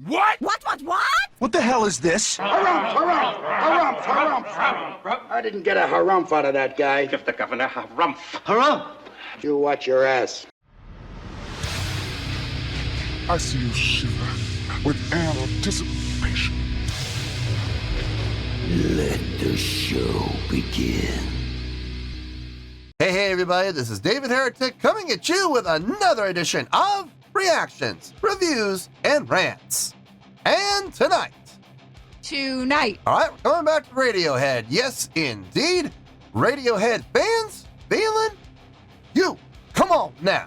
What? What? What the hell is this? Harumph. I didn't get a harumph out of that guy. Give the governor harumph. Harumph! You watch your ass. I see you shiver with anticipation. Let the show begin. Hey everybody, this is David Heretic coming at you with another edition of Reactions, Reviews, and Rants. And tonight, alright, we're coming back to Radiohead. Yes, indeed. Radiohead Fans Feeling You. Come on now.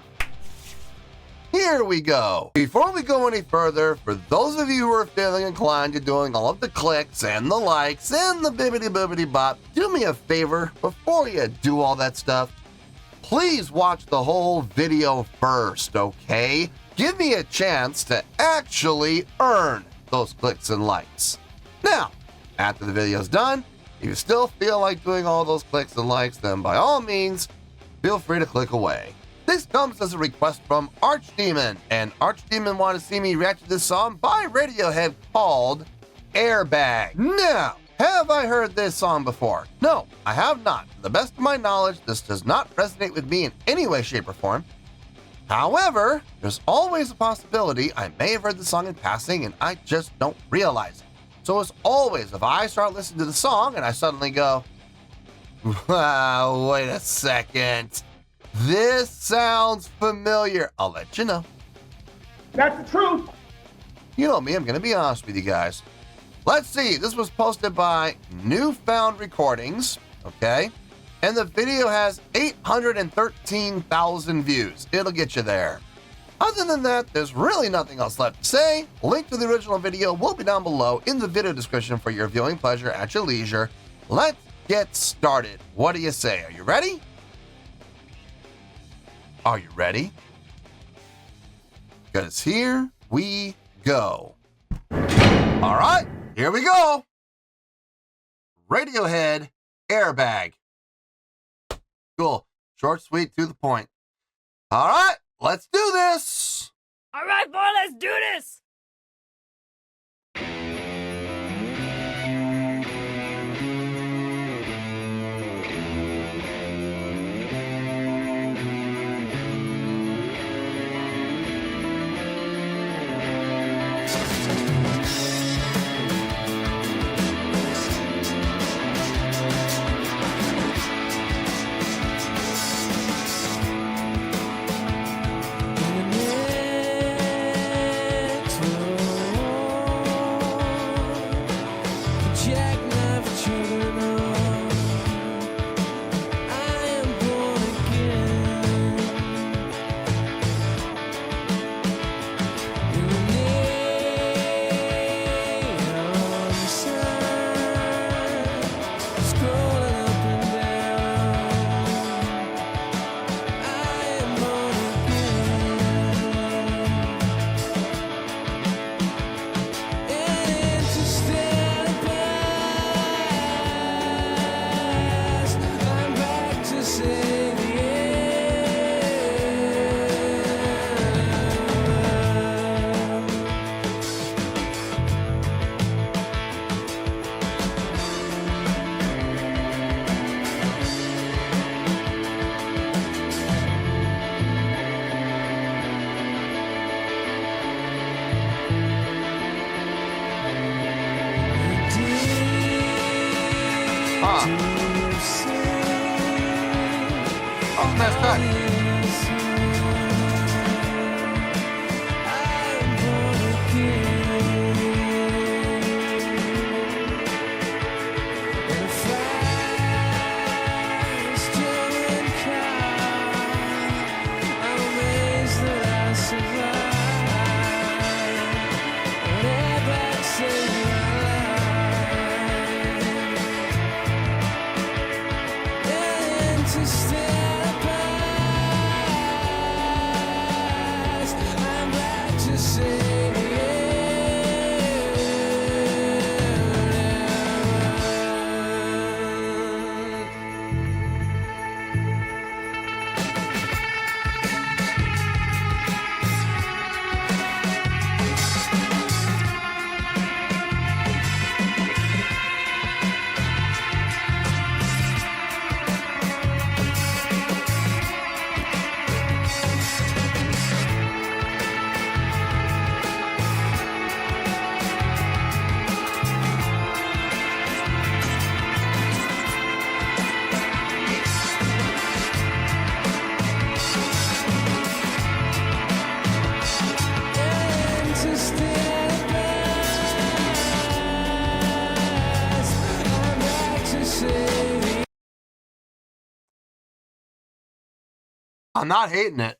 Here we go. Before we go any further, for those of you who are feeling inclined to doing all of the clicks and the likes and the bibbity-bobbity bop, do me a favor before you do all that stuff. Please watch the whole video first, okay? Give me a chance to actually earn those clicks and likes. Now, after the video's done, if you still feel like doing all those clicks and likes, then by all means, feel free to click away. This comes as a request from Archdemon, and Archdemon wanted to see me react to this song by Radiohead called Airbag. Now, have I heard this song before? No, I have not. To the best of my knowledge, this does not resonate with me in any way, shape, or form. However, there's always a possibility I may have heard the song in passing and I just don't realize it. So as always, if I start listening to the song and I suddenly go, wow, wait a second, this sounds familiar, I'll let you know. That's the truth. You know me, I'm going to be honest with you guys. Let's see, this was posted by Newfound Recordings, okay? And the video has 813,000 views. It'll get you there. Other than that, there's really nothing else left to say. Link to the original video will be down below in the video description for your viewing pleasure at your leisure. Let's get started. What do you say? Are you ready? Are you ready? Because here we go. All right, here we go. Radiohead Airbag. Cool. Short, sweet, to the point. All right, let's do this. All right, boy, let's do this. Oh, messed up. To step back I'm not hating it.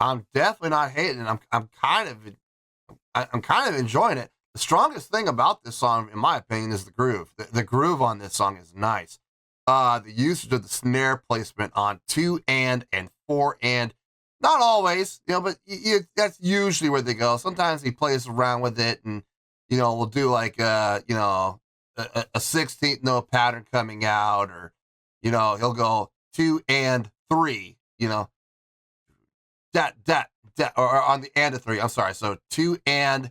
I'm definitely not hating it. I'm kind of enjoying it. The strongest thing about this song, in my opinion, is the groove. The groove on this song is nice. The usage of the snare placement on 2 and 4 and, not always, but that's usually where they go. Sometimes he plays around with it, and we'll do like a 16th note pattern coming out, or he'll go 2 and 3, that, or on the and of 3. I'm sorry. So 2 and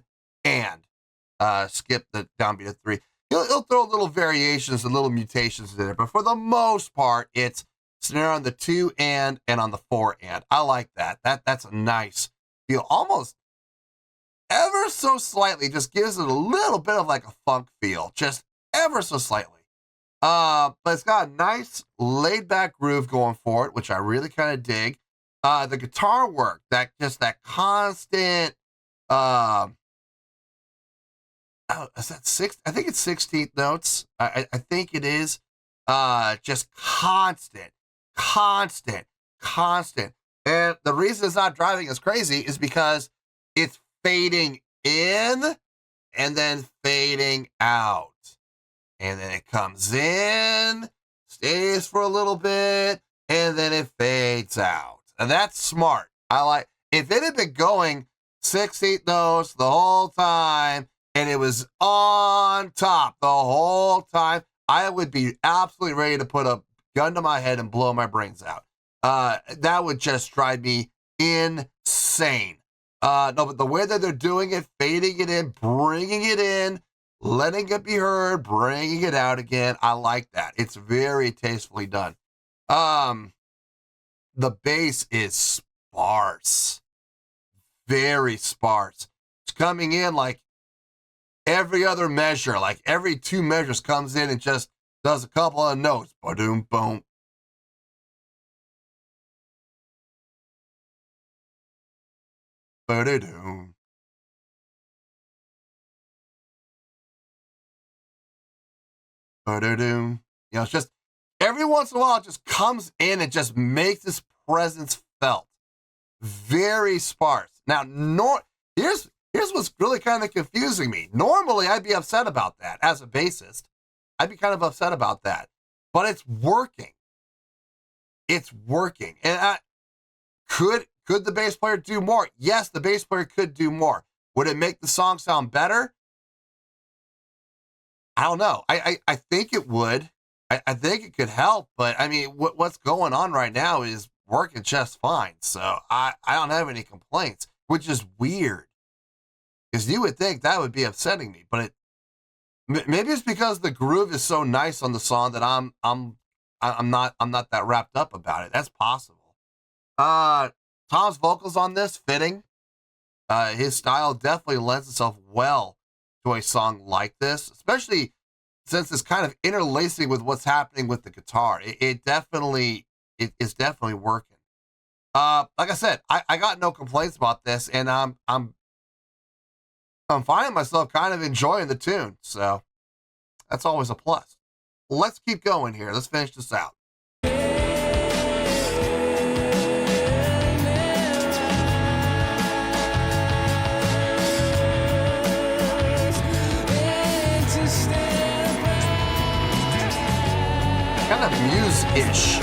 skip the downbeat of 3. He'll throw little variations and little mutations in there, but for the most part, it's snare on the 2 and on the 4 and. I like that. That's a nice feel. Almost ever so slightly, just gives it a little bit of like a funk feel, just ever so slightly. But it's got a nice laid back groove going for it, which I really kind of dig. The guitar work, that constant, is that 6? I think it's 16th notes. I think it is. Just constant. And the reason it's not driving us crazy is because it's fading in and then fading out. And then it comes in, stays for a little bit, and then it fades out. And that's smart. I like, if it had been going 16th notes the whole time, and it was on top the whole time, I would be absolutely ready to put a gun to my head and blow my brains out. That would just drive me insane. No, but the way that they're doing it, fading it in, bringing it in, letting it be heard, bringing it out again, I like that. It's very tastefully done. The bass is sparse. Very sparse. It's coming in like every other measure, like every 2 measures comes in and just does a couple of notes. Ba-doom, boom. Ba-da-doom. Ba-da-doom. It's just every once in a while it just comes in and just makes its presence felt. Very sparse. Now, here's what's really kind of confusing me. Normally, I'd be upset about that as a bassist. I'd be kind of upset about that. But it's working. It's working. And could the bass player do more? Yes, the bass player could do more. Would it make the song sound better? I don't know. I think it would. I think it could help. But, I mean, what's going on right now is working just fine. So I don't have any complaints, which is weird. Because you would think that would be upsetting me, but maybe it's because the groove is so nice on the song that I'm not that wrapped up about it. That's possible. Tom's vocals on this, fitting. His style definitely lends itself well to a song like this, especially since it's kind of interlacing with what's happening with the guitar. It is definitely working. Like I said, I got no complaints about this, and I'm finding myself kind of enjoying the tune, so that's always a plus. Let's keep going here. Let's finish this out. Kind of Muse-ish.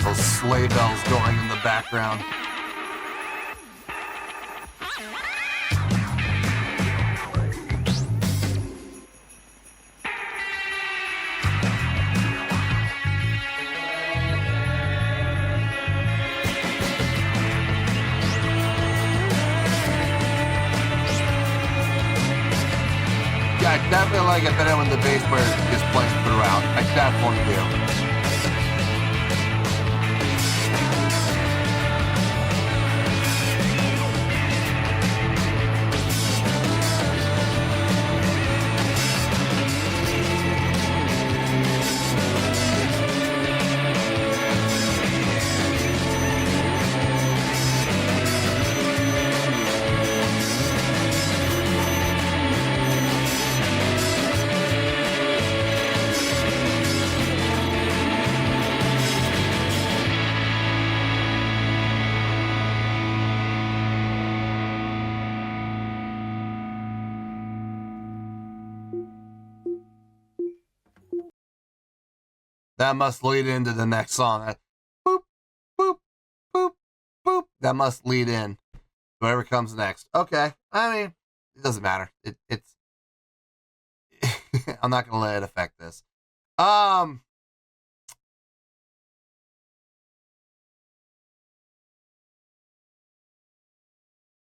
Those sleigh bells going in the background. Yeah, I definitely like it better when the bass player is playing throughout. I definitely do. That must lead into the next song. Boop, boop, boop, boop. That must lead in whatever comes next. Okay. I mean, it doesn't matter. It's I'm not gonna let it affect this.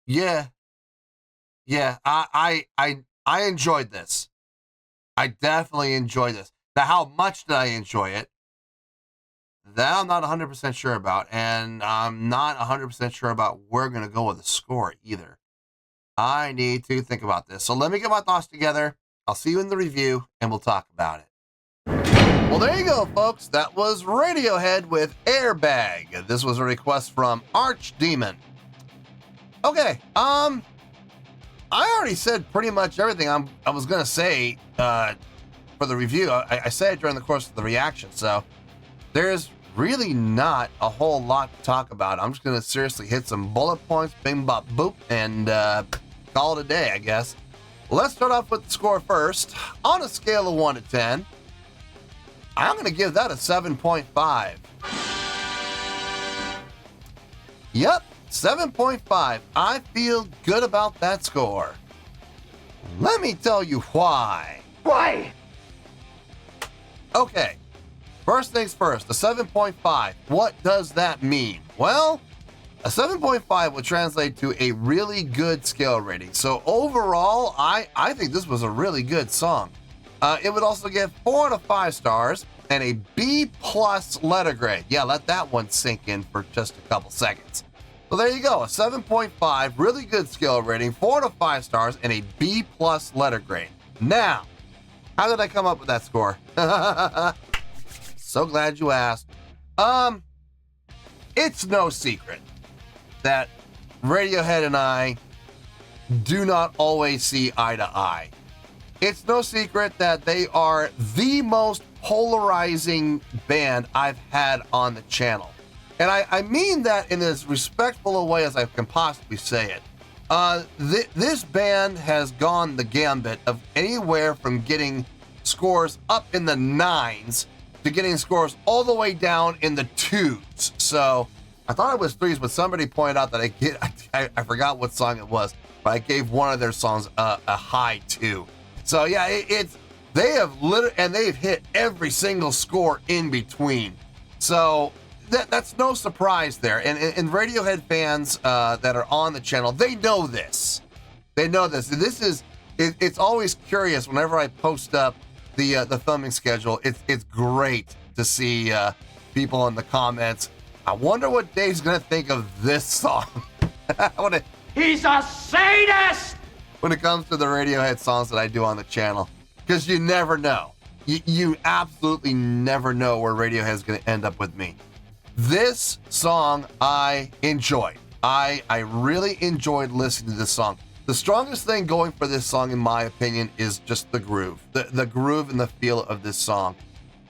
Yeah. I enjoyed this. I definitely enjoyed this. Now, how much did I enjoy it? That I'm not 100% sure about, and I'm not 100% sure about where we're going to go with the score either. I need to think about this. So let me get my thoughts together. I'll see you in the review, and we'll talk about it. Well, there you go, folks. That was Radiohead with Airbag. This was a request from Archdemon. Okay, I already said pretty much everything I was going to say for the review. I said it during the course of the reaction, so there's really not a whole lot to talk about. I'm just going to seriously hit some bullet points, bing, bop, boop, and call it a day, I guess. Let's start off with the score first. On a scale of 1 to 10, I'm going to give that a 7.5. Yep, 7.5. I feel good about that score. Let me tell you why. Why? Okay, first things first, the 7.5. What does that mean? Well, a 7.5 would translate to a really good scale rating. So overall, I think this was a really good song. It would also get 4 out of 5 stars and a B+ letter grade. Yeah, let that one sink in for just a couple seconds. So there you go, a 7.5, really good scale rating, 4 out of 5 stars, and a B+ letter grade. Now, how did I come up with that score? So glad you asked. It's no secret that Radiohead and I do not always see eye to eye. It's no secret that they are the most polarizing band I've had on the channel. And I mean that in as respectful a way as I can possibly say it. This band has gone the gambit of anywhere from getting scores up in the 9s to getting scores all the way down in the 2s. So I thought it was 3s, but somebody pointed out that I forgot what song it was, but I gave one of their songs a high 2. So yeah, they've hit every single score in between. So that's no surprise there. And Radiohead fans that are on the channel, they know this. They know this. It's always curious whenever I post up the filming schedule. It's great to see people in the comments. I wonder what Dave's gonna think of this song. He's a sadist! When it comes to the Radiohead songs that I do on the channel, because you never know. You absolutely never know where Radiohead's gonna end up with me. This song I enjoyed. I really enjoyed listening to this song. The strongest thing going for this song, in my opinion, is just the groove. The groove and the feel of this song.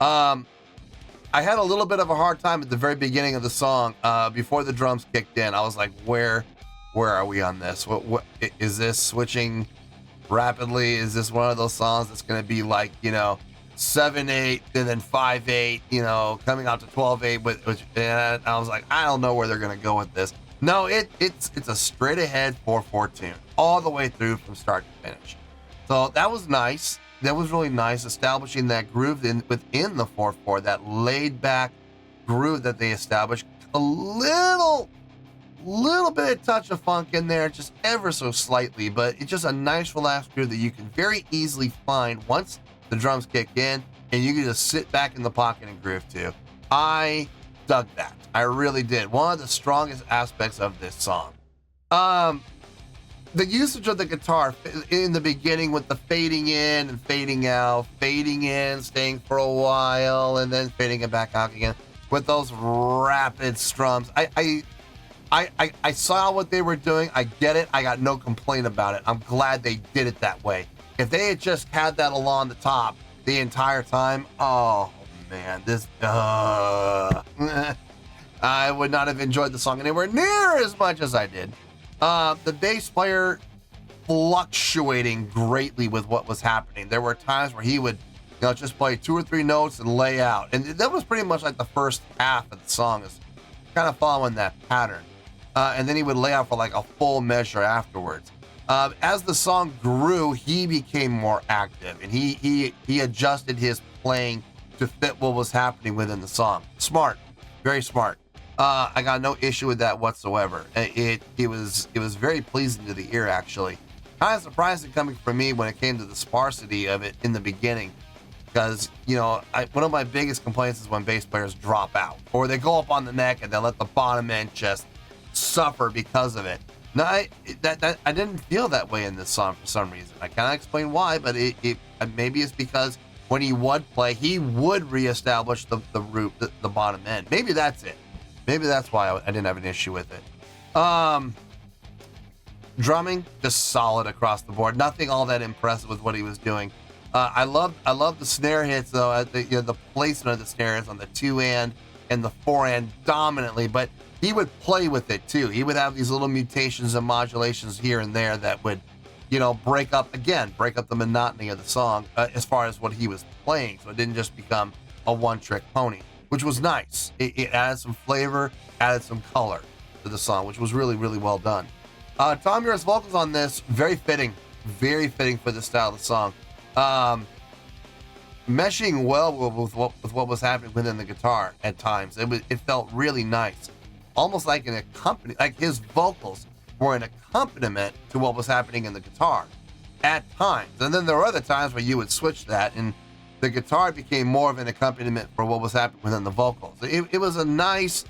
I had a little bit of a hard time at the very beginning of the song, before the drums kicked in. I was like, where are we on this? What is this switching rapidly? Is this one of those songs that's going to be like, 7/8 and then 5/8, coming out to 12/8, and I was like, I don't know where they're going to go with this. No, it's a straight ahead 4/4 tune all the way through from start to finish. So that was nice. That was really nice, establishing that groove within the 4/4, that laid back groove that they established. A little bit of touch of funk in there, just ever so slightly, but it's just a nice relaxed groove that you can very easily find once the drums kick in, and you can just sit back in the pocket and groove to. I dug that. I really did. One of the strongest aspects of this song. The usage of the guitar in the beginning with the fading in and fading out, fading in, staying for a while, and then fading it back out again with those rapid strums. I saw what they were doing. I get it. I got no complaint about it. I'm glad they did it that way. If they had just had that along the top the entire time, oh man, I would not have enjoyed the song anywhere near as much as I did. The bass player fluctuating greatly with what was happening. There were times where he would just play 2 or 3 notes and lay out. And that was pretty much like the first half of the song, is kind of following that pattern. And then he would lay out for like a full measure afterwards. As the song grew, he became more active, and he adjusted his playing to fit what was happening within the song. Smart, very smart. I got no issue with that whatsoever. It was very pleasing to the ear, actually. Kind of surprising coming from me when it came to the sparsity of it in the beginning, because one of my biggest complaints is when bass players drop out, or they go up on the neck and they let the bottom end just suffer because of it. No, I didn't feel that way in this song for some reason. I can't explain why, but it maybe it's because when he would play, he would reestablish the root, the bottom end. Maybe that's it. Maybe that's why I didn't have an issue with it. Drumming, just solid across the board. Nothing all that impressive with what he was doing. I love the snare hits though. The placement of the snares on the 2 and the 4 dominantly, but he would play with it too. He would have these little mutations and modulations here and there that would, break up the monotony of the song as far as what he was playing. So it didn't just become a one-trick pony, which was nice. It added some flavor, added some color to the song, which was really, really well done. Tom Muir's vocals on this, very fitting for the style of the song. Meshing well with what was happening within the guitar at times. It felt really nice. Almost like an accompaniment, like his vocals were an accompaniment to what was happening in the guitar at times. And then there were other times where you would switch that and the guitar became more of an accompaniment for what was happening within the vocals. It was a nice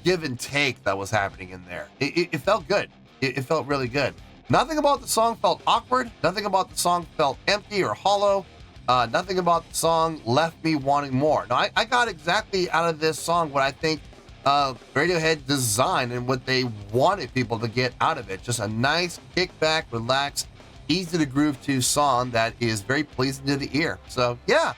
give and take that was happening in there. It felt good. It felt really good. Nothing about the song felt awkward. Nothing about the song felt empty or hollow. Nothing about the song left me wanting more. Now, I got exactly out of this song what I think Radiohead designed and what they wanted people to get out of it. Just a nice, kick-back, relaxed, easy to groove to song that is very pleasing to the ear. So yeah,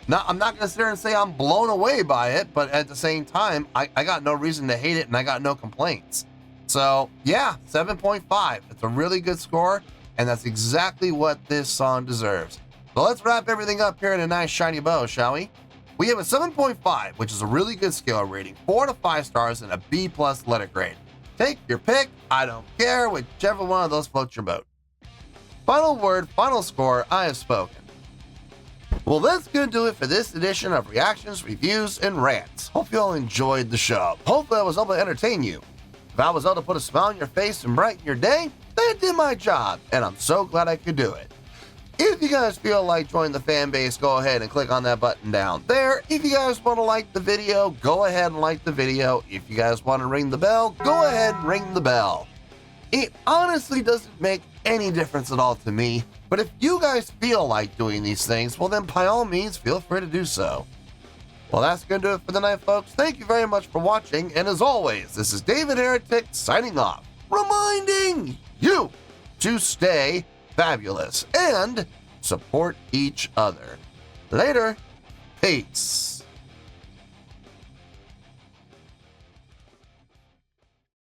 I'm not gonna sit there and say I'm blown away by it, but at the same time, I got no reason to hate it and I got no complaints. So yeah, 7.5. It's a really good score, and that's exactly what this song deserves. So let's wrap everything up here in a nice shiny bow, shall we? We have a 7.5, which is a really good scale rating, 4 to 5 stars, and a B+ letter grade. Take your pick, I don't care, whichever one of those floats your boat. Final word, final score, I have spoken. Well, that's going to do it for this edition of Reactions, Reviews, and Rants. Hope you all enjoyed the show. Hopefully I was able to entertain you. If I was able to put a smile on your face and brighten your day, then I did my job, and I'm so glad I could do it. If you guys feel like joining the fan base, go ahead and click on that button down there. If you guys want to like the video, go ahead and like the video. If you guys want to ring the bell, go ahead and ring the bell. It honestly doesn't make any difference at all to me, but if you guys feel like doing these things, well then by all means, feel free to do so. Well, that's going to do it for the night, folks. Thank you very much for watching, and as always, this is David Heretic signing off, reminding you to stay fabulous and support each other. Later. Peace.